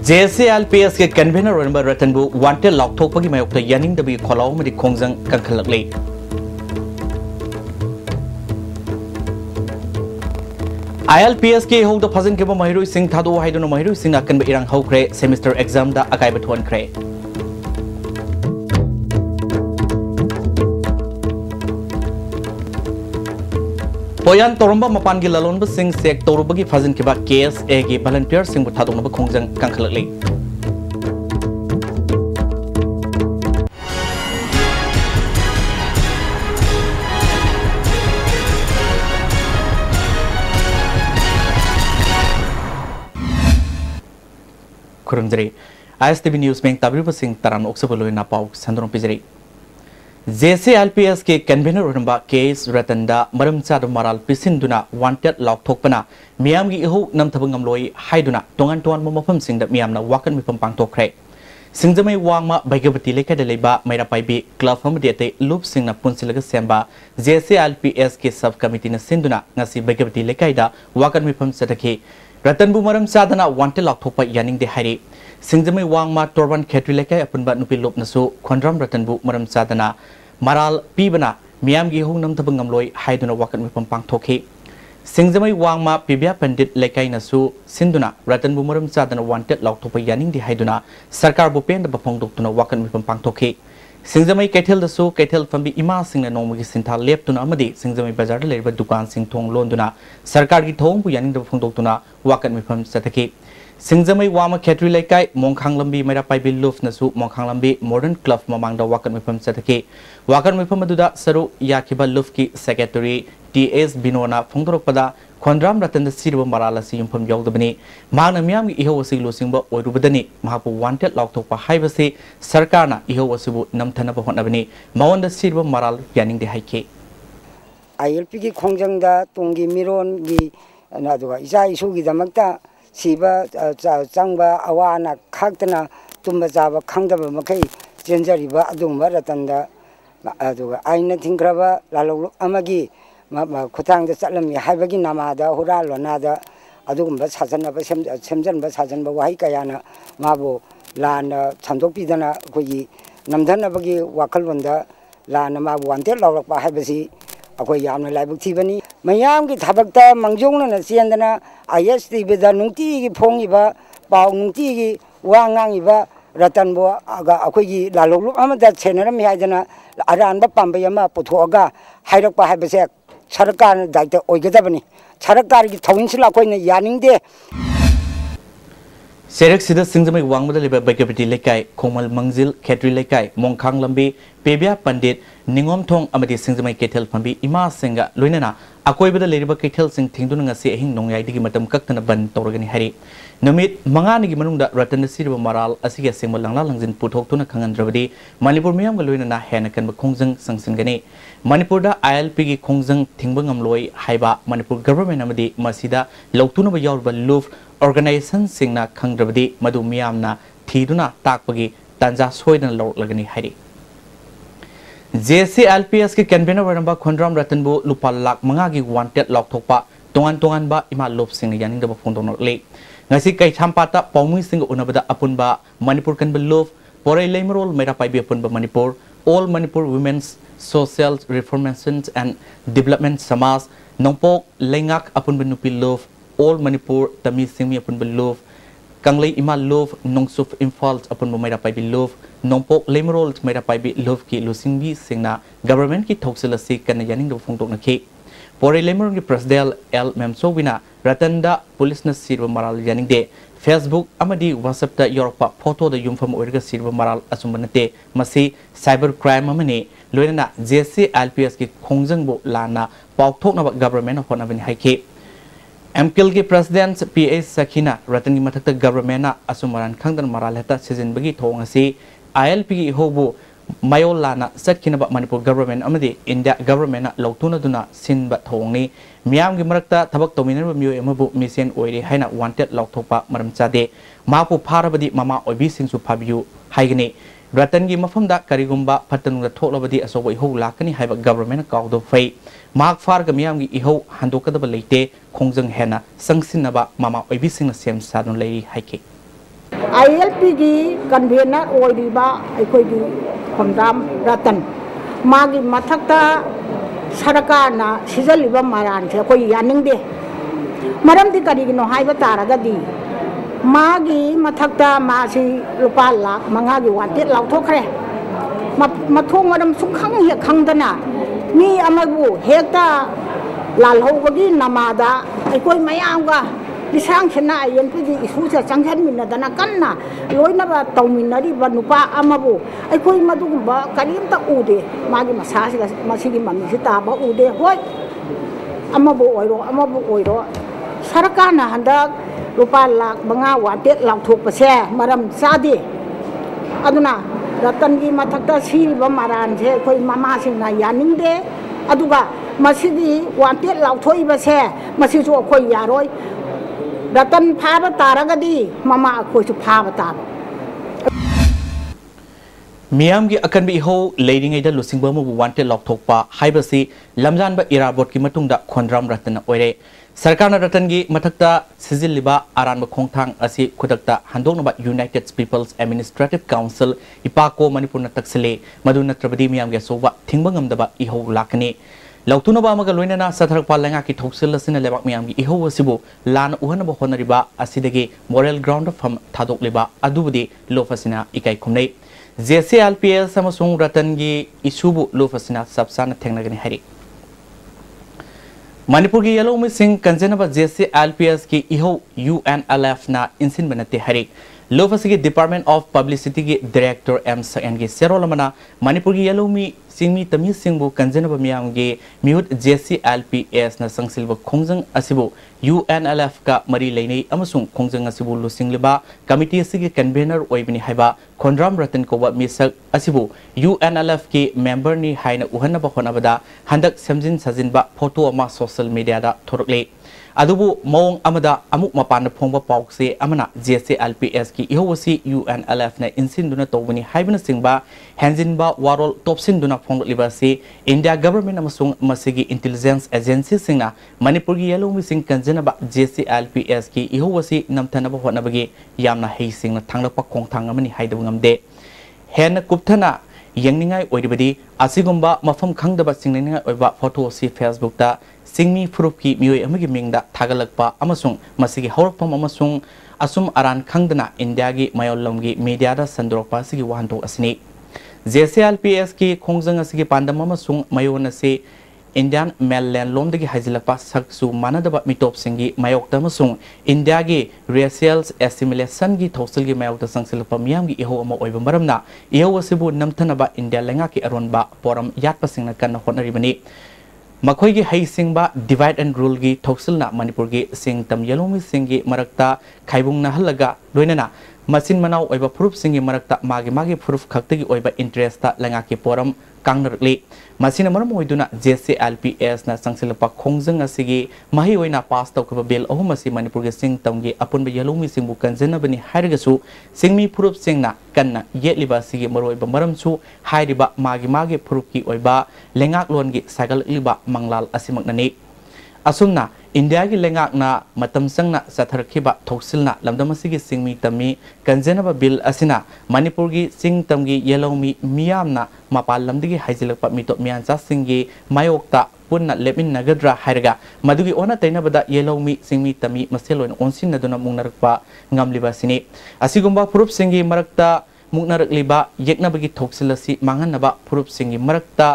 JCLPS के convener number रतनबु wanted लाउथोकपगी मायोक्ता यानिंगदबी खोलाव मदि खोंजंग कंखलकले ILPS के होद फजन के महिरुई सिंह थादो हाइदोनो महिरुई सिंह अकनब इरांग हौख्रे सेमिस्टर एग्जाम दा अकाइब थोनख्रे पोयान तोरंबा मपान की ललोनब सिंह सेक तोरुबगी फजन के बा KSA की वॉलंटियर सिंह थादोनब खोंजंग कंखलकले खुरंजरी ISTV न्यूज़ में तबरीब सिंह तरान ओक्सबलोई नापाउ संदरों पिजरी JCLPS के कन्वेनर नंबर केस रतनदा मरमचाद मराल पिसिंदुना वांटेड लाउथोकपना मियामगी इहौ नमथबंगमलोई हाइदुना तोंगान तोंगान मफमसिंगदा मियामना वाकन मिफम पांगथोखरे सिंगजमै वांगमा बैगबती लेखादा लेबा मैरापाइबी क्लब अमदि अतै लुपसिंगना पुनसिलगा सेंबा JCLPS के सब कमिटीना सिंदुना ngasi बैगबती लेखाइदा वाकन मिफम सदखि रतनबु मरमचादना वांटेड लाउथोकपा यानिंगदे हाइरे सिंगजमै वांगमा तोरबन खेत्री लेखाइ अपुनबा नुपि लोपनसु खोंद्राम रतनबु मरमचादना मराल पीबना मियामगी हौ नमथबंगमलोई हाइदुना वाकन मिफम पांगथोखि सिंगजमै वांगमा पिबिया पंडित लेखाइनसु सिंदुना रतनबु मरमचादना वांटेड लाउथोकपा यानिंगदे हाइदुना सरकार बु पेंदबा फोंदोक्तुना वाकन मिफम पांगथोखि सिंगजमै कैथेलदसु कैथेल फंबी इमा सिंगना नोमगी सिंथा लेपतुना अमदि सिंगजमै बाजारदा लेरिबा दुकान सिंग थोंग लोंदुना सरकार की थोंगबु यानिंगदबा फोंदोक्तुना वाकन मिफम सथखि सिंगजमै वामा खेत्री लेकाई मोंखांग लंबी मैरापाइबी लुफनसु मोंखांग लंबी मॉडर्न क्लब ममांगदा वाकन मिफम सथखि वाकन मिफम अदुदा सरु याखिबा लुफ की सेक्रेटरी TS बिनोना फोंदोरकपदा खोंद्राम रतन सिरबा मराल असि युमफम यौदबनी मांगना मियामगी इहौ असि लोसिंगबा ओइरुबदनी महापु वांटेड लाउथोकपा हाइबसे सरकारना इहौ असुबु नमथनबा होनबनी मावंदा सिरबा मराल यानिंगदे हाइके ILP की खोंजंगदा तोंगी मिरोनगी नादुगा इसा इशुगी दमकता सिबा चांगबा अवाना खाक्तना तुम्बा जाबा खंगदबा मखै चेंजरिबा अदुंबा रतनदा अदुगा आइना थिंग्रबा लालौ अमगी खुतांगदा चलमी हाइबगी नामादा हुरा लोनादा अदुगुंबा साजनबा सेमजनबा साजनबा वाहि कयाना माबो लाना छंदोकपिदना कोई नमधनबगी वाखलवंदा लाना माबो वांटेड लावरकपा हाइबसी अखोय यामना लाइबक थीबनी मयाम की थबकता मंगजोंगना चेंदना ISTV दा नुंती की फोंगिबा पाउ नुंती की वांगांगिबा रतनबो आगा अखोयगी लालोलु अमदा छेनरम हाइदना अरानबा पांबयमा पुथोगा हाइरकपा हाइबसे सरकार दायित्व ओइगदबनी सरकार की थौइनसिला अखोयना यानिंगदे सेरेक सिदा सिंगजमै वांगबदा लेबा बैगबती लेकाई खोमल मंगजिल खेत्री लेकाई मोंखांग लंबी पेबिया पंडित निंगोमथोंग अमदि सिंगजमै केथल फंबी इमा सिंगा लोइनना अकोइबदा लेरिबा केथल सिंग थिंदुन ngasi अहिंग नोंयाइदगी मतम कक्तना बन तौरगनी हरि नमित मंगानिगी मनुंगदा रतन सिरबा मराल असिगे सिंगम लांगला लंजिन पुथोक्तुना खंगनद्रबदी मणिपुर मियामगा लोइनना हेना कनब खोंजंग संगसिनगनी मणिपुरदा ILP की खोंजंग थिंगबंगमलोई हाइबा मणिपुर गवर्नमेंट अमदि मसिदा लौतुनबा यावरबा लूफ ऑर्गेनाइजेशन सिंगना खंगद्रबदी मदु मियामना थीदुना ताकपगी तंजा सोइदन लौरलगनी हरि JCLPS के कन्वेनर नंबर खोंद्राम रतनबु लुपा लाख मंगा की वांटेड लाउथोकपा तोंगान तोंगान बा इमा लोप सिंग यानिंगदबा फोंदोनले ngasi kai thampata paumui sing unabada apunba manipur kanba love porai leimrol मैरापाइबी apunba manipur all manipur women's social reformations and development samas nongpok lengak apunba nupi love all manipur tami singmi apunba love kanglei ima love nongsuf imphal apunba मैरापाइबी love nongpok leimrol मैरापाइबी love ki losingbi singna government ki thokselasi kan yaning do phongtok nakhi पोरे Lamar की president L मेमसोविना रतनदा police न सिरबा moral यानिंगदे Facebook अमदी WhatsApp दा योरपा photo दा युमफम ओइरगा सिरबा moral असुमनते मसी cyber crime अमने लोइना JCLPS की खोंजंगबो लाना पाउथोकनबा government होनबनि हाइके MKIL की president PS सखिना रतन की मथकता गवर्नमेंट असुमरान खंगदन मराल हेता सिजनबगी थोंगसी ILP की होबो मायोल लाना सटकिनबा मणिपुर गवर्नमेंट अमदि इंडिया गवर्नमेंट लौतुनदुना सिनबा थोंगनी मियाम की मरक्ता थबक तोमिनरबा मियोय अमबु मिसेन ओइरे हाइना वांटेड लाउथोकपा मरमचादे मापु फारबदी ममा ओइबी सिंसु फाबियु हाइगनी रतन की मफमदा करिगुंबा फतनुंगा थोलबदी असोबो इहौ लाकनी हाइबा गवर्नमेंट काउदो फै मार्क फारग मियाम की इहौ हांदोकदबा लेते खोंजंग हेना संगसिनबा ममा ओइबी सिंना सेम सादुन लेरी हाइके ILP की कन्वेनर ओरिबा अखोगी खोमदाम रतन मागी मथक्ता सरकारना सिजलिबा मारानसे अखोई यानिंगदे मरमदि करिगिनो हाइबा तारगदी मागी मथक्ता मासी रुपा लाख मंगागी वांटेड लाउथोखरे मथोंग मरम सुखंग हे खंगदना मी अमबु हेक्ता लालहौबगी नमादा अखोई मयांगा लिसांग सेना ILPगी इशूसे चंगहनमिनदना कन्ना लोइनबा तौमिनरिबा नुपा अमबु अखोई मदुगुंबा करिमता उदे मागी मसासिगा मसिगी मम्मीसि ताबा उदे होय अमबु ओइरो सरकारना हंदक रुपा लाख मंगा वांटेड लाउथोकपसे मरम चादे अदुना रतनगी मथक्ता सिरिबा मारानसे अखोई ममासिंगना यानिंगदे अदुगा मसिगी वांटेड लाउथोइबसे मसिसु अखोई यारोय रतन फाब तारगदी ममा अखोइसु फाब ताब मियामगी अकनबी इहो लेरिंगैदा लुसिंगबा मबु वांटेड लाउथोकपा हाइबसी लमजानबा इराबोटकी मतुंगदा खोंद्राम रतन ओइरे सरकारना रतनगी मथक्ता सिजिलिबा आरानबा खोंथांग असि खुदक्ता हंदोकनबा यूनाइटेड पीपल्स एडमिनिस्ट्रेटिव काउंसिल इपाको मणिपुरना तक्सले मदु नत्रबदी मियामगी सोबा थिंगबंगमदबा इहो लाकनी लौतुनबा अमगा लोइनना सथरकपा लंगाकी थौसिल असिना लेबाक मियामगी इहो असिबु लान उहनबा होनरिबा असिदगी मोरल ग्राउंड फम थादोकलिबा अदुबदी लोफसिना इकाई खुमनै JCLPS अमसुंग रतनगी इशुबु लोफसिना सबसाना थेंगनगनि हरि मणिपुर की येलो मिसिंग कंजेनबा JCLPS की इहो UNLF ना इंसिन बनते हरि लोफसिगी डिपार्टमेंट ऑफ पब्लिसिटी की डायरेक्टर M SN की सेरोलमना मणिपुर की येलो मी सिंगमी तमी सिंगबु कंजेनबा मियामगी मिहुत JCLPS ना संगसिलबा खोंजंग असिबु UNLF का मरी लेने अमसुंग खोंजंग असिबु लुसिंगलिबा कमिटी असिगी कन्वेनर ओइबनि हाइबा खोंद्राम रतन कोबा मिसक असिबु UNLF की मेंबर नि हाइना उहनबा होनबदा हंदक समजिन सजिनबा फोटो अमा सोशल मीडिया दा थोरकले अदुबु मौंग अमदा अमुक मपान फोंबा पाउकसे अमना JCLPS की इहोवसी UNLF ने इंसिनदुना तोबनी हाइबना सिंगबा हेंजिनबा वारोल टॉपसिनदुना फोंगलिबासी इंडिया गवर्नमेंट अमसुंग मसिगी इंटेलिजेंस एजेंसी सिंगना मणिपुर की येलो मिसिंग कंजेनबा JCLPS की इहोवसी नमथनबा होनबगी यामना हेसिंगना थांगलपा खोंथांग अमनि हाइदबु ngamde हेन कुप्थना यंगनिंगाय ओइबदी असिगुंबा मफम खंगदबा सिंगनिंगाय ओइबा फोटो सी फेसबुक ता सिंगमी फुरुप की मियोय अमगी मिंगदा थागलकपा अमसुंग मसिगी हौरकपम अमसुंग असुम अरान खंगदना इंडिया की मयोलमगी मीडिया दा संदरोपा सिगी वाहनतो असनी JCLPS की खोंजंग असिगी पांडम अमसुंग मयोन से इंडियन मेललैंड लोमदगी हाइजिलकपा सक्सु मानदबा मिटोप सिंगी मयोक्ता अमसुंग इंडिया की रेशियल्स एसिमिलेशन की थौसल की मयोक्ता संगसिलकपा मियामगी इहो अमा ओइबा मरमना इहो असिबु नमथनबा इंडिया लेंगा की अरोनबा पोरम यातपा सिंगना कन्ना होनरिबनी मखोई की हई सिंगबा डिवाइड एंड रूल की थौसलना मणिपुर की सिंग तम येलोमी सिंगी मरक्ता खाइबुंग नहलगा लोइनना मसिन मनाव ओइबा फुरुप सिंगी मरक्ता मागे फुरुप खक्तगी ओइबा इंटरेस्टा लंगा की पोरम कांगनरले मसिन मरम ओइदुना JCLPS ना संगसिलपा खोंजंग असिगी मही ओइना पास तौकबा बिल अहुम असि मणिपुर के सिंग तमगी अपुनबा येलोमी सिंगबु कंजनबनी हाइरगसु सिंगमी फुरुप सिंगना कन्ना येलिबा सिगी मरोइबा मरमसु हाइरिबा मागे फुरुप की ओइबा लेंगाक लोनगी सागललिबा मंगलाल असिमकननी असुमना इंडिया की लेंगाकना मतम संगना सथरखिबा थौसिलना लमदमसिगी सिंगमी तमी कंजेनबा बिल असिना मणिपुर की सिंग तमगी येलोमी मियामना मपाल लमदगी हाइजिलकपा मितो मियानचा सिंगी मायोक्ता पुन्ना लेमिन नगद्रा हाइरगा मदुगी ओना तैनबदा येलोमी सिंगमी तमी मसेलोन ओनसिनदुना मुंगनरकपा ngamlibaसिनी असिगुंबा फुरुप सिंगी मरक्ता मुंगनरकलिबा येकनबगी थौसिलसि मांगनबा फुरुप सिंगी मरक्ता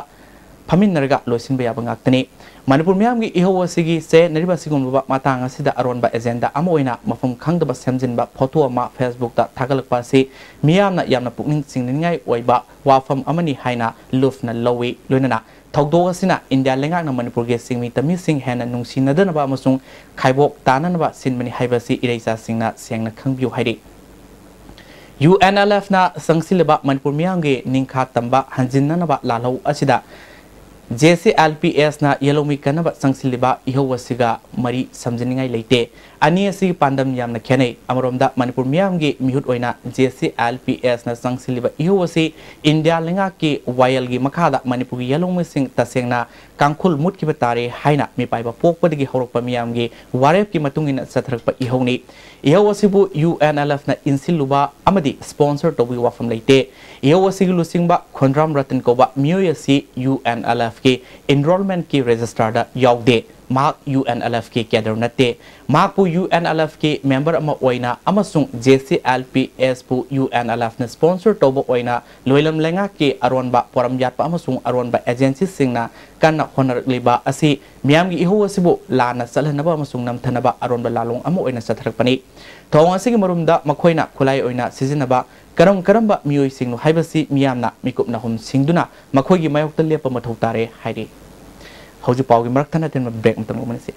फमिनरगा लोसिनबा याबा ngaktani मणिपुर मियामगी इहोवसिगी से नरिबा सिगुंबा मातांग असिदा अरोनबा एजेंडा अमा ओइना मफम खंगदबा सेमजिनबा फोटो अमा फेसबुक ता थागलकपासी मियामना यामना पुकनिंग सिंगनिंगाय ओइबा वाफम अमनि हाइना लुफना लौवी लोइनना थौदोग असिना इंडिया लेंगाकना मणिपुर गे सिंगमी तमी सिंग हेना नुंसिनदनबा अमसुंग खाइबोक ताननबा सिनबनि हाइबासी इरेसा सिंगना सेंगना खंगबिउ हाइरि UNLF ना संगसिलबा Manipur मियामगी निंखा तंबा हंजिननबा लालौ असिदा JCLPS na Yellomi Kanaba Sangsiliba Ihowasiga Mari Samjiningai Late Aniasi Pandam Yamna Kene Amromda Manipur Miamgi Mihut Oina JCLPS na Sangsiliba Ihowasi India Lingaki Wayalgi Makada Manipur Yellomi Sing Tasengna Kankul Mutki Batare Haina Mipaiba Pokpadigi Horopa Miamgi Warepki Matungin Satrapa Ihoni Ihowasibu UNLF na Insiluba Amadi sponsor to be wafam late Ihowasigu Lusingba Kondram Ratan Koba Muyasi UNLF के enrollment की registrar दा याव दे mark UNLF के cadre नते mark पु UNLF के member अमा ओइना अमसुंग JCLPS पु UNLF ने sponsor टोबो ओइना लोइलम लेंगा के अरोनबा परम यात पा अमसुंग अरोनबा एजेंसी सिंगना कन्ना होनर लिबा असि मियाम की इहो असिबो लाना सलहनबा अमसुंग नमथनबा अरोनबा लालोंग अमा ओइना सथरकपनी थोंग असिगी मरुमदा मखोइना खुलाई ओइना सिजिनबा करम करम्बा मियोइ सिंगनो हाइबसी मियामना मिकुपना हुम सिंगदुना मखोइगी मायोक्ता लेपा मथौ तारे हाइरे हौजु पाउगी मरकथना तेन ब्रेक मतम मनसे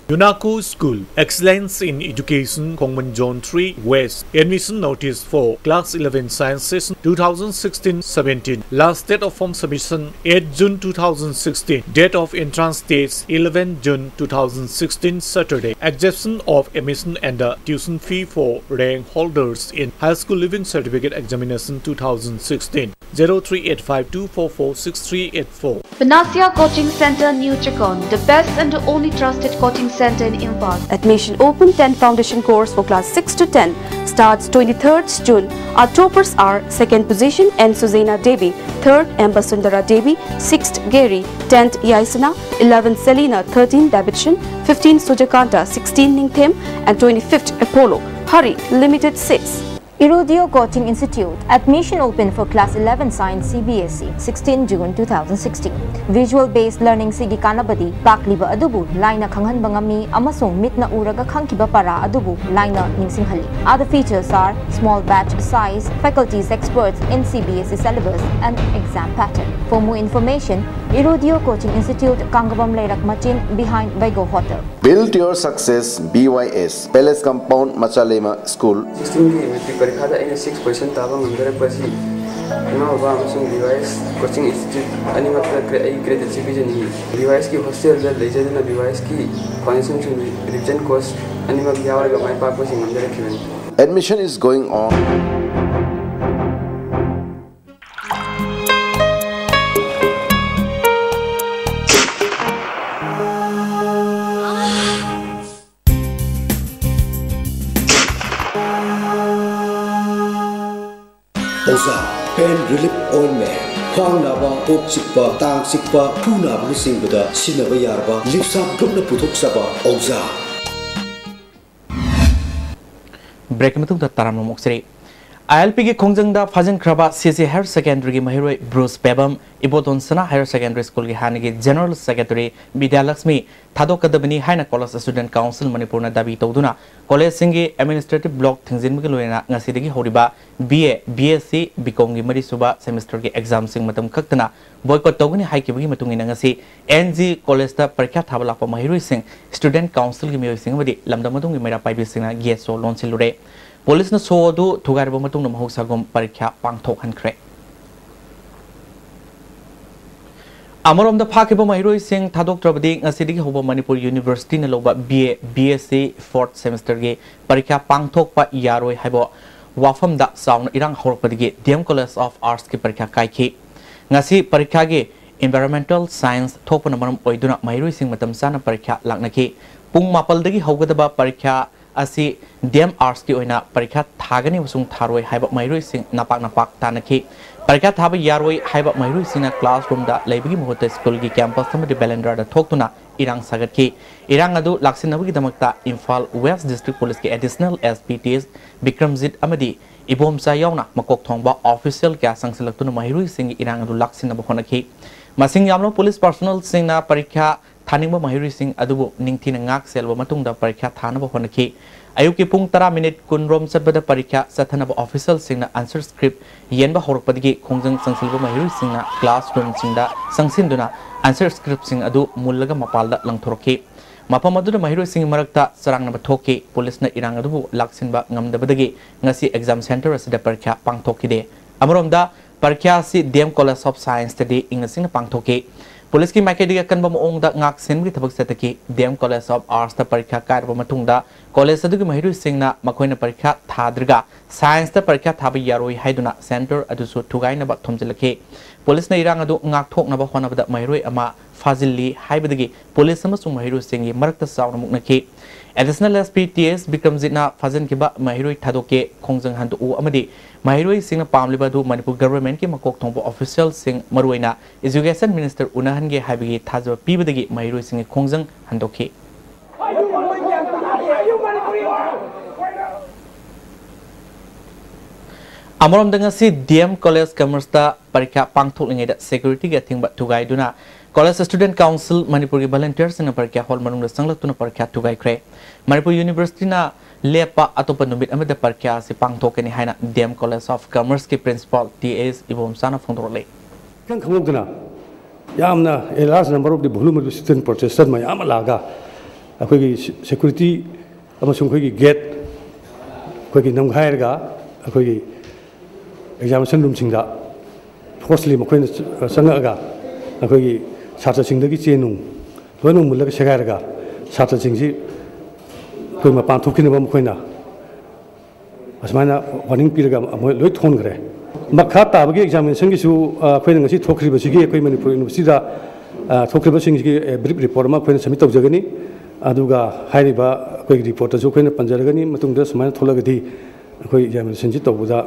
UNACO School, Excellence in Education, Kongman Zone 3 West. Admission notice for Class 11 Science Session 2016-17. Last date of form submission 8 June 2016. Date of entrance dates 11 June 2016 Saturday. Exemption of admission and the tuition fee for rank holders in High School Living Certificate Examination 2016. 038524463884. Panacea Coaching Center, New Chakon, the best and the only trusted coaching center in Imphal. Admission open 10 foundation course for class 6 to 10 starts 23rd June. Our toppers are 2nd position N. Suzena Devi, 3rd Amber Sundara Devi, 6th Gary, 10th Yaisana, 11th Selina, 13th Davidson, 15th Sujakanta, 16th Ningthem and 25th Apollo. Hurry, limited seats. Irudio Coaching Institute. Admission open for Class 11 Science CBSE 16 June 2016. Visual-based learning sigi kanabadi pakliba adubu laina khanghan bangami amasung mitna uraga khangkiba para adubu laina ningsinghali. Other features are small batch size, faculties experts in CBSE syllabus and exam pattern. For more information, Irudio Coaching Institute, Kangabam Leirak Machin behind Baigo Hotel. Build your success BYS Palace Compound Machalema School. 6% taba ngandare pasi ima ba amsung BYS Coaching Institute ani matra credit citizen BYS ki hostel da lejadna BYS ki financial revision course ani ma biawar ga mai pa ko sing ngandare khiben. Admission is going on. Oza Pain Relief Ointment Khwang naba, kok sikpa, tang sikpa, phu naba ni singbada sinaba yarba, lipsap gumna puthok saba Oza. Break matung da taram mo moksri. ILP की खोंजंगदा फाजन खराबा CC higher secondary की महिरोई Bruce पेबम Iboton सना higher secondary school की हाने की general secretary Vidyalakshmi थादो कदबनी हाइना college student council Manipur ना दाबी तौदुना college सिंगी administrative block थिंजिन में लोयना ngasi Horiba BA BSc BCom की मरी सुबा सेमेस्टर के एग्जाम सिंग मतम खक्तना बॉयकॉट तौगनी हाई की बगी मतुंगिना ngasi NG कॉलेज ता परीक्षा थाबा लापा महिरोई सिंग स्टूडेंट काउंसिल की मियोई सिंग मदि लमदा मतुंगी मेरा पाइबी सिंगना गेसो लोनसिलुरे पुलिस ने सोदु थुगारबो मतुंग महौसागम परीक्षा पांगथोकहनख्रे अमरोमदा फाकिबो महिरोई सिंग थादोक्त्रबदि ngasiदि होबो मणिपुर यूनिवर्सिटी न लोबा BA BSc 4th सेमेस्टर के परीक्षा पांगथोकपा यारोय हाइबो वाफमदा साउन इरांग हौरपदि DM कॉलेज ऑफ आर्ट्स की परीक्षा काइखि ngasi परीक्षा के एनवायरमेंटल साइंस थोपन मरम ओइदुना महिरोई सिंग मतम साना परीक्षा लांगनखि पुंग मापलदगी हौगदबा परीक्षा asi DM Arts की ओइना परीक्षा थागनी वसुंग थारोय हाइबा महिरोई सिंग नापाक तानखि परीक्षा थाबा यारोय हाइबा महिरोई सिंगना क्लासरूम दा लेबगी महत स्कूल की कैंपस थमदि बेलेंड्रा दा थोक्तुना इरांग सागतखि इरांग अदु लाक्सिनबगी दमकता इम्फाल वेस्ट डिस्ट्रिक्ट पुलिस के additional SPTs Vikramjit अमदि Ibomcha यावना मकोक थोंबा official क्या संगसलक्तुना महिरोई सिंग इरांग अदु लाक्सिनब होनखि मसिंग यामलो पुलिस पर्सनल सिंगना परीक्षा थानिंग महिरोई सिंग अदुबु निंगथिना ngak selwa matungda parikha thanaba honaki ayuki pung 10 minute kunrom satbada parikha sathanaba official singna answer script yenba horpadigi khongjang sangsilba महिरोई सिंगना classroom singda sangsinduna answer script sing adu mullaga mapalda langthorki mapam adu महिरोई सिंग marakta sarangnaba thoki police na irang adubu laksinba ngamdabadagi ngasi exam center asida parikha pangthokide amromda parikha si DM College of Science tadi ingasing pangthoki police की माइकेडी अकन बमोंग ngak sin gi thabak setaki DM College of Arts ta parikha kairba matungda college adu gi mahirui singna makoina parikha thadriga science ta parikha thabi yaroi haiduna center adu su thugaina ba thomjilaki police na irang adu ngak thokna ba hona bada mahirui ama fazilli haibadagi police amasung mahirui singi marakta sauna muknaki additional SPTS Bikramjitna fazin ki ba mahirui thadoke khongjang handu u amadi mahirui singna pamliba du Manipur government ki makok thongbo official sing maruina education minister unahan ge haibagi thajwa pibadagi mahirui singi khongjang handoki Amoram dengan si DM College Commerce ta parikha pangthok lingai da security ge thingba tugai duna College Student Council Manipur ki volunteers na parikha hall manung sanglak tuna parikha tugai kre Manipur University na lepa atopa numit amada parikha si pangthok ni haina DM College of Commerce ki principal TS Ibom Sana Fondrole kan khangok duna yamna a large number of the volume of student protesters ma yam laga akoi gi security amasung khoi gi gate khoi gi namghai ga akoi gi examination room singda forcefully makoina sangaga akoi chatra singdagi chenung loinung mullaga segairaga chatra singji koi ma panthokina ba makoina asmana warning piraga amoi loi thongre makha tabagi examination gi su koi ngasi thokriba sigi koi Manipur University da thokriba singgi brief report ma koi submit tawjagani aduga hairiba koi report ju koi na panjaragani matungda samana tholagadi koi examination ji tawbuda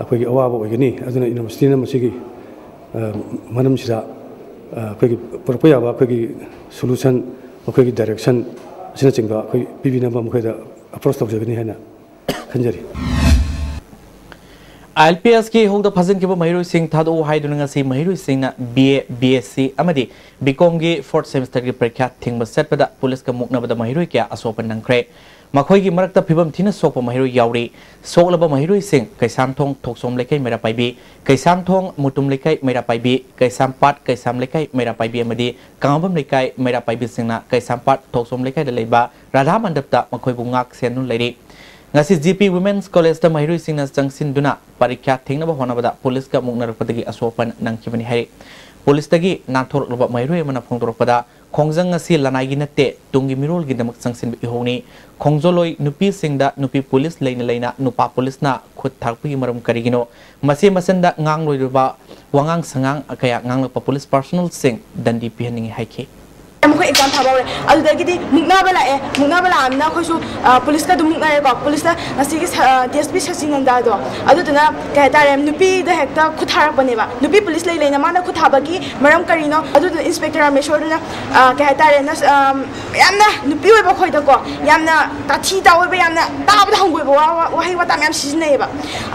akoi awaba oigani aduna university na masigi manam sira akoi proposal ba akoi solution akoi direction sina chingba akoi pibina ba mukhaida approach tawjagani hana khanjari ILPS ki hongda phajin ki ba mahirui sing thado haiduna ngasi mahirui sing na BA BSc amadi BCom gi 4th semester gi parikha thingba setpada police ka mukna bada mahirui kya asopan nangkre makhoi gi marakta phibam thina sokpa mahirui yauri soklaba mahirui sing kaisam thong thoksom lekai mera paibi kaisam thong mutum lekai mera paibi kaisam pat kaisam lekai mera paibi amadi kangabam lekai mera paibi singna kaisam pat thoksom lekai da leiba radha mandapta makhoi bungak senun leiri ngasi GP Women's College ta mahirui singna changsin duna parikha thingna ba hona bada police ka mukna rakpadagi asopan nangkibani hari police tagi nathor loba mahirui mana phongdorpada khongjang ngasi lanai gi natte tungi mirol gi damak changsin bi honi khongjoloi nupi singda nupi police leina nupa police na khut thakpi maram karigino masi masanda ngang loiruba wangang sangang akaya nganglapa police personnel sing dandi pihaningi haike Mukha exam thabaure adudagidi mukna bala amna khoisu police ka dumukna re ko police ta nasi gi DSP sasinanda do aduduna ka tare nupi da hekta khutharak baneba nupi police lei leina mana khuthabagi maram karino adudu inspector ameshor na ka tare na yamna nupi we ba khoi da ko yamna tathi ta we ba yamna ta ba hangoi ba wahi wa ta yam sijne ba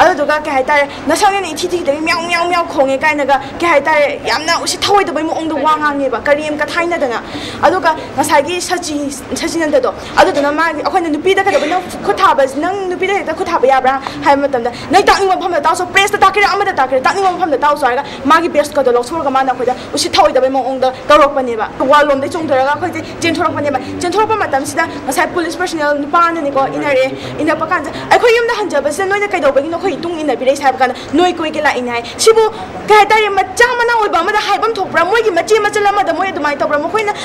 aduduga ka tare na sangene ithi thi da myau khonge kaina ga ka tare yamna usi thawai da bai mo ong da wangange ba kariem ka thaina da na aduga nasagi sajinan do aduduna ma akhona nupi da kadabna khutaba nang nupi da khutaba yabra hai matamda nai takning pham da tawso press da takira amada takira takning pham da tawso ga magi best ka do loksor ga ma na khoida usi thawai da bai mo ong da torok pani ba walom de chung thora ga khoi jen thorok pani ba jen thorok pa matam sida nasai police personnel nupa na ni ko inare ina pa kan ai khoi yum da hanja ba se noi da kai do ba gi no khoi tung ina bi dai sai ba kan noi koi ge la inai sibu ka tare macha mana oi ba ma da hai bam thok bra moi gi machi machala ma da moi du mai to bra mo khoi na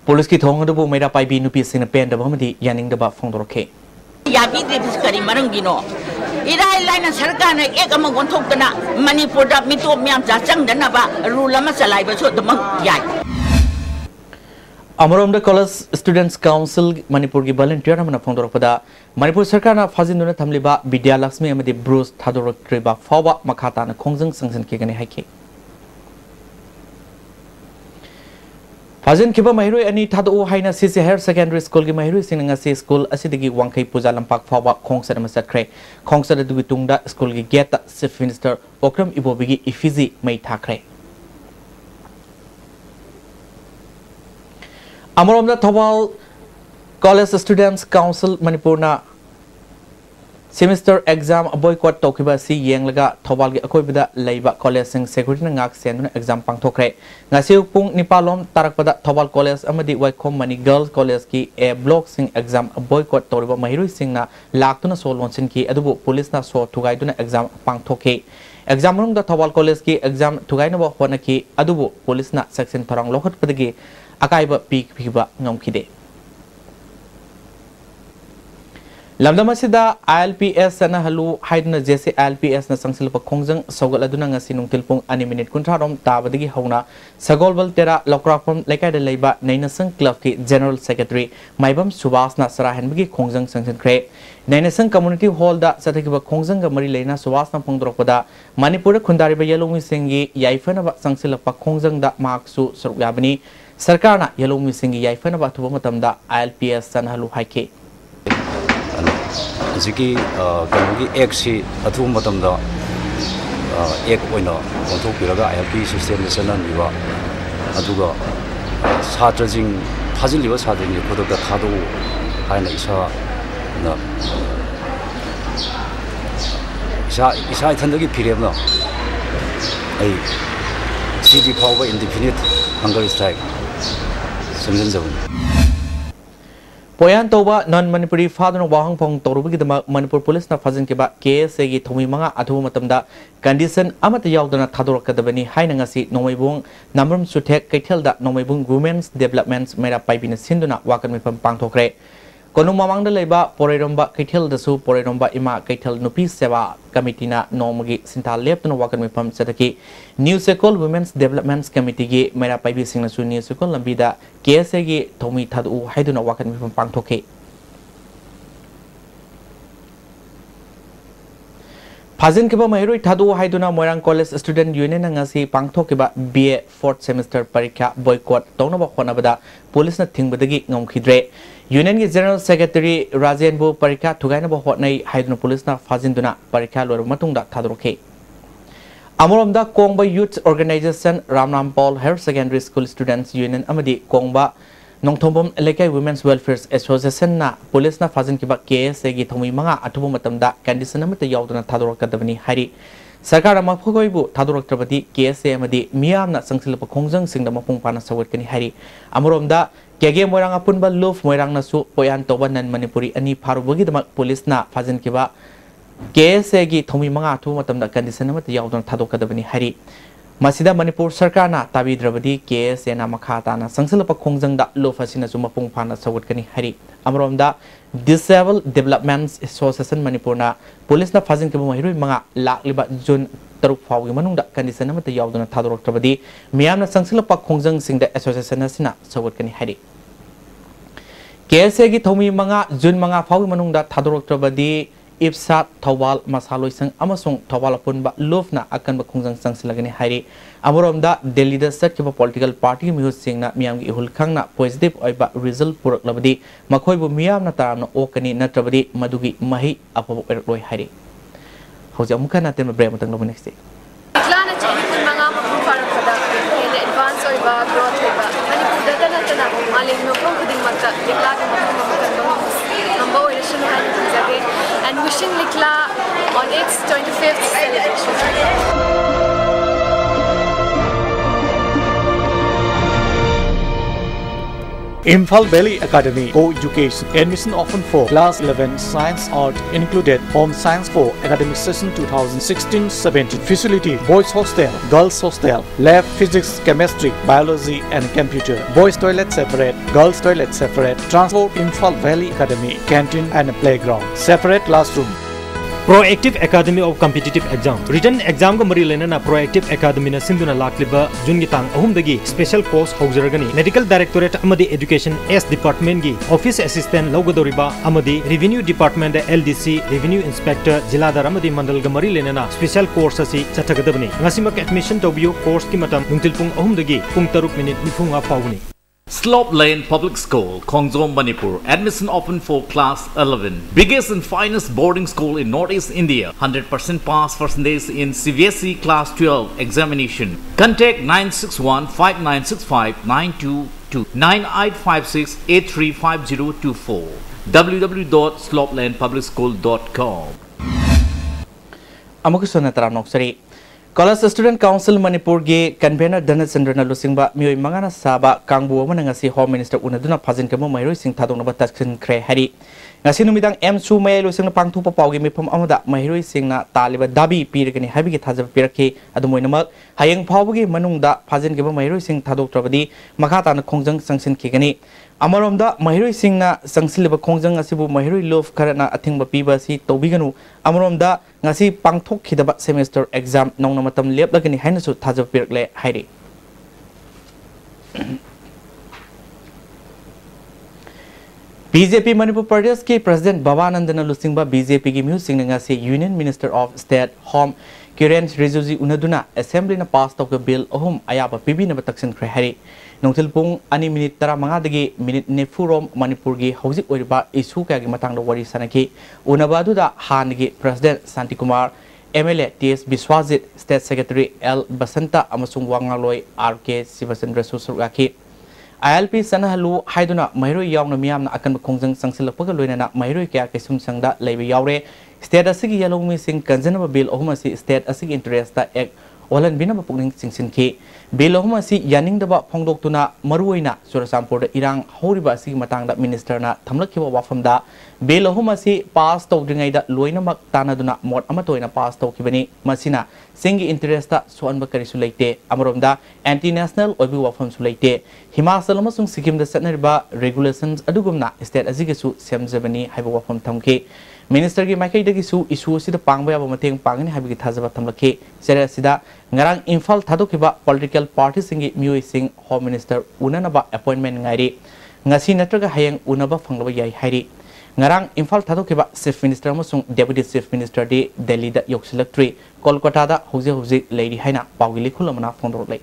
Police ki thong adu bu mera pai bi nupi sing pen da bamadi yaning da ba phong dorke ya bi de biskari marang gino irai laina sarkar na ek amang gon thok dana Manipur da mi to myam cha chang dana ba rule ma salai ba so damang yai Amarom da College Students Council Manipur ki volunteer amana phong dorpada Manipur sarkar na phajin duna thamliba Vidya Lakshmi amadi Bruce thadorok triba fawa makhata na khongjang sangsan ki gani haike Fazin kiba mahirui ani thado haina CC Higher Secondary School ki mahirui sinanga si school asidigi wangkai puja lampak fawa khongsa da masat kre khongsa da dugi tungda school ki gate Chief Minister Okram Ibobigi Ifizi mai thakre Amarom da Thawal College Students Council Manipur na semester exam boycott tokiba si yenglaga thobal gi akoibada leiba college sing security na ngak senduna exam pangthokre ngasiu pung nipalom tarakpada thobal college amadi waikhom mani girls college ki a block sing exam boycott toriba mahirui singna laktuna solon sin ki adubu police na so thugaiduna exam pangthoke exam room da thobal college ki exam thugaina ba hona ki adubu police na section tharang lokhat padagi akaiba pikhiba ngamkhide Lamdamasida ILPS na halu haidna jese ILPS na sangsilpa khongjang sogaladuna ngasi nungtilpung 2 minute kuntrarom tabadagi hauna sagolbal tera lokrapam lekai da leiba nainasang club ki general secretary maibam subas na sarahenbagi khongjang sangsinkhre nainasang community hall da sathakiba khongjang ga mari leina subas na pongdropada manipur khundariba yelongi singi yaifana ba sangsilpa khongjang da maksu suryabani sarkar na yelongi singi yaifana ba thuba matamda ILPS san halu haike Ziki kamugi eksi atu matamda ek oina kontok piraga ILP system de sanan biwa aduga satrajing phajiliwa sadring kodok da thado haina isa ithandagi phirebna ai cd power indefinite hunger strike samjan jawn Poyan toba non Manipuri father wahang pong torubi dama Manipur police na fazin ke ba case gi thomi manga athu matamda condition amata yaudana thador kadabani haina ngasi nomaibung namrum suthek kaithel da nomaibung women's developments mera paibina sinduna wakan mipam pangthokre kono mamang da leiba poriromba kaithel da su poriromba ima kaithel nupi seva committee na nomagi sinta leptuna wakan mipam sadaki new secol women's developments committee gi mera paibi singna su new secol lambida case gi thomi thadu haiduna wakan mipam pangthoke Fazin kiba mahirui thadu haiduna Moirang College Student Union ngasi pangthokiba BA 4th semester parikha boycott tonaba khonabada police na thingbadagi ngomkhidre Union ki General Secretary Rajenbu parikha thugaina ba hotnai haiduna police na fazinduna parikha lor matungda thadroke Amoromda Kongba Youth Organization Ramram Paul Higher Secondary School Students Union amadi Kongba Nongthombom Lekai Women's Welfare Association na police na fazin kiba case gi thomi manga atubu matamda condition amata yauduna thadorokadabani hari sarkar ama phogoibu thadoroktrabadi case amadi miyamna sangsilpa khongjang singda mapung pana sawatkani hari amoromda kege moirang apunba love moirang na su poyan toba nan manipuri ani pharubagi damak police na fazin kiba case gi thomi manga atubu matamda condition amata yauduna thadokadabani hari Masida Manipur Sarkar na tabidrabadi case ena makhata na sangsilpa khongjangda lofasina sumapung phana sawutkani hari amromda Disabled Development Association Manipur na police na fazin kibu mahirui manga lakliba June 3 fawgi manungda condition amata yauduna thadoroktrabadi miyamna sangsilpa khongjang singda association asina sawutkani hari case gi thomi manga June manga fawgi manungda thadoroktrabadi Ipsat Thawal Masaloi Sang Amasung Thawal Apunba Lofna Akan Bakungjang Sangsilagani Hari Amoromda Delhi da Satkiba Political Party Mihus Singna Miyam gi Ihulkhangna positive oiba result purak labadi Makhoibu Miyamna Taramna Okani Natrabadi Madugi Mahi Apabu Erloi Hari Hauja Amuka Natin Mabre Matang Lobo next day Iklana Chikun Manga Mapufarak Pada in advance oiba growth oiba Manipur Data Natana Maling no Ponguding Mata Iklana Mapufarak Number Oirishan Hani and wishing Likla on its 25th celebration. Imphal Valley Academy Co-Education admission open for class 11 Science Art included Home Science for academic session 2016-17 facility Boys Hostel, Girls Hostel, Lab Physics, Chemistry, Biology and Computer, Boys Toilet separate, Girls Toilet separate, Transport Imphal Valley Academy, Canteen and Playground, Separate Classroom. Proactive Academy of Competitive Exam. Written exam ga mari lena na Proactive Academy na sinduna lakliba jun gi tang ahum dagi special course haujaragani. Medical Directorate amadi Education S Department gi Office Assistant logodoriba amadi Revenue Department da LDC Revenue Inspector Jiladar amadi Mandal ga mari lena na special course asi chathagadabani. Ngasimak admission tawbiyo course ki matam nungtilpung ahum dagi pung 3 minute nifunga pawni. Slope Lane Public School, Khongjom, Manipur. Admission open for class 11. Biggest and finest boarding school in Northeast India. 100% pass percentage in CBSE Class 12 examination. Contact 961-5965-922 9856-835024. www.slopelandpublicschool.com. Amukusona taram noksari. College Student Council Manipur ge convener Dhanachandra Lusingba mioi mangana saba kangbu amana ngasi Home Minister unaduna phajin kemo mairoi sing thadongna ba taskin khre hari ngasi numidang M2 mai lusingna pangthu pa pawge mifam amada mairoi singna taliba dabi pirgani habi ge thajab pirakhi adumoinamak hayeng phawbagi manungda phajin kemo mairoi sing thadoktrabadi makha tana khongjang sangsin khigani Amaromda Mahiroi Singna Sangsilba Kongjang Asibu Mahiroi Love Karana Athingba Piba si Tobiganu Amaromda Ngasi Pangthok Khidaba semester exam Nonamatam Leplagani Hanasu Taja Pirkle Hairi BJP Manipur Pradesh ke President Bhavanandana Lusingba BJP ki Music Ngasi Union Minister of State Home Kiren Rizuji Unaduna Assembly na pass of the bill Ohum Ayaba Pibi na Bataksin Krehari Nongtil pung ani minute tara mga dagi minute nefurom Manipur gi hauzik oiriba isu kaya gi matang da wari sanaki unabadu da hangi President Santi Kumar MLA TS Biswajit State Secretary L Basanta amasung wangaloi RK Sivasendra Susurgaki ILP sanahalu haiduna mairoi yaw na miyam na akan kongjang sangsilapag loina na mairoi kaya kisum sangda laiba yawre state asigi yalong missing kanjanaba bill ohumasi state asigi interest da ek Walan bina mapugning singsin ki belahuma si yaning daba phongdok tuna maruina Surasampur da irang horiba si matang da minister na thamlakhiba wafam da belahuma si pass tawdringai da loina mak tanaduna mot amatoina pass tawkibani masina singi interest da suanba karisu leite amarom da anti national obi wafam su leite Himachal amasung Sikkim da satnariba regulations adugumna state azigisu semjabani haiba wafam thamki Minister ki makai dagi su isu sida pangbaya ba mateng pangani habi thajaba thamlakhe sera sida ngarang Imphal thadokiba political party singi mioi sing Home Minister unanaba appointment ngairi ngasi natraga hayang unaba phanglaba yai hairi ngarang Imphal thadokiba Chief Minister amasung Deputy Chief Minister de Delhi da yoksilaktrui Kolkata da hauji lady haina pawgili khulamana phondorlai